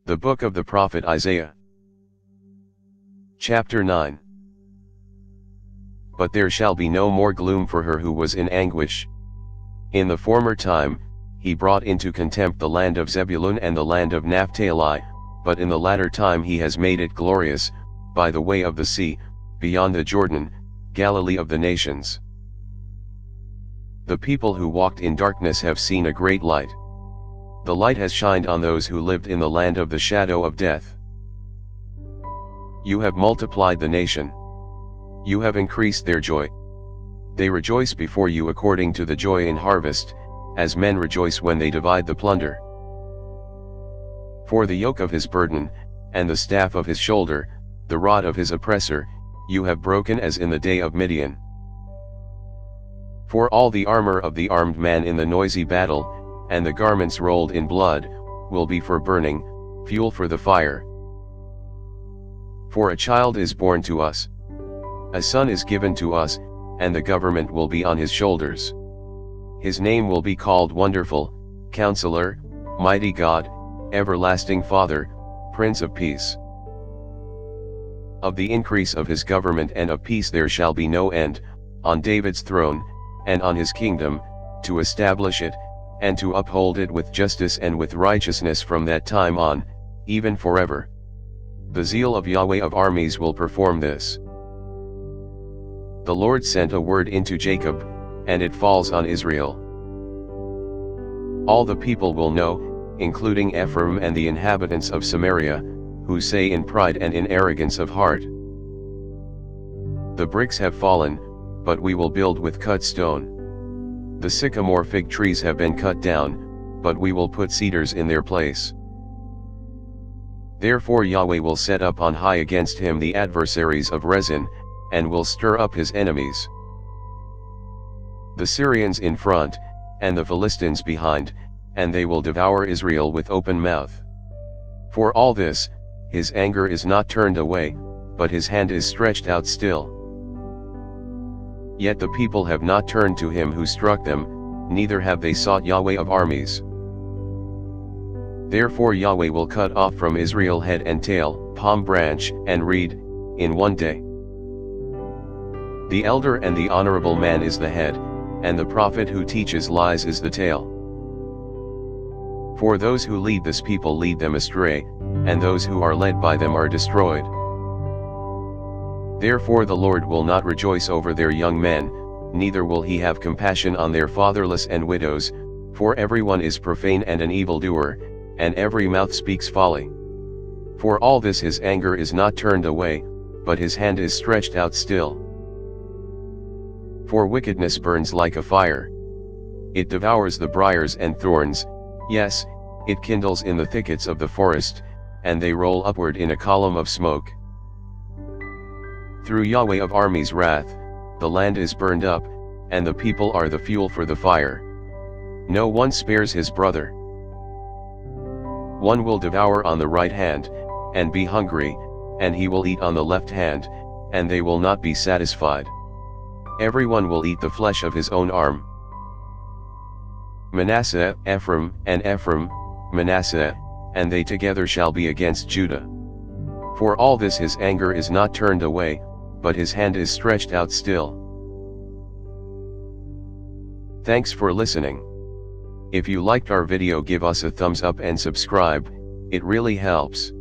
The Book of the Prophet Isaiah. Chapter 9. But there shall be no more gloom for her who was in anguish. In the former time, he brought into contempt the land of Zebulun and the land of Naphtali, but in the latter time he has made it glorious, by the way of the sea, beyond the Jordan, Galilee of the nations. The people who walked in darkness have seen a great light. The light has shined on those who lived in the land of the shadow of death. You have multiplied the nation. You have increased their joy. They rejoice before you according to the joy in harvest, as men rejoice when they divide the plunder. For the yoke of his burden, and the staff of his shoulder, the rod of his oppressor, you have broken as in the day of Midian. For all the armor of the armed man in the noisy battle, and the garments rolled in blood, will be for burning, fuel for the fire. For a child is born to us. A son is given to us, and the government will be on his shoulders. His name will be called Wonderful, Counselor, Mighty God, Everlasting Father, Prince of Peace. Of the increase of his government and of peace there shall be no end, on David's throne, and on his kingdom, to establish it, and to uphold it with justice and with righteousness from that time on, even forever. The zeal of Yahweh of armies will perform this. The Lord sent a word into Jacob, and it falls on Israel. All the people will know, including Ephraim and the inhabitants of Samaria, who say in pride and in arrogance of heart, the bricks have fallen, but we will build with cut stone. The sycamore fig trees have been cut down, but we will put cedars in their place. Therefore Yahweh will set up on high against him the adversaries of Rezin, and will stir up his enemies. The Syrians in front, and the Philistines behind, and they will devour Israel with open mouth. For all this, his anger is not turned away, but his hand is stretched out still. Yet the people have not turned to him who struck them, neither have they sought Yahweh of armies. Therefore Yahweh will cut off from Israel head and tail, palm branch and reed, in one day. The elder and the honorable man is the head, and the prophet who teaches lies is the tail. For those who lead this people lead them astray, and those who are led by them are destroyed. Therefore the Lord will not rejoice over their young men, neither will he have compassion on their fatherless and widows, for everyone is profane and an evildoer, and every mouth speaks folly. For all this his anger is not turned away, but his hand is stretched out still. For wickedness burns like a fire. It devours the briars and thorns, yes, it kindles in the thickets of the forest, and they roll upward in a column of smoke. Through Yahweh of armies' wrath, the land is burned up, and the people are the fuel for the fire. No one spares his brother. One will devour on the right hand, and be hungry, and he will eat on the left hand, and they will not be satisfied. Everyone will eat the flesh of his own arm. Manasseh, Ephraim, and Ephraim, Manasseh, and they together shall be against Judah. For all this his anger is not turned away, but his hand is stretched out still. Thanks for listening. If you liked our video, give us a thumbs up and subscribe, it really helps.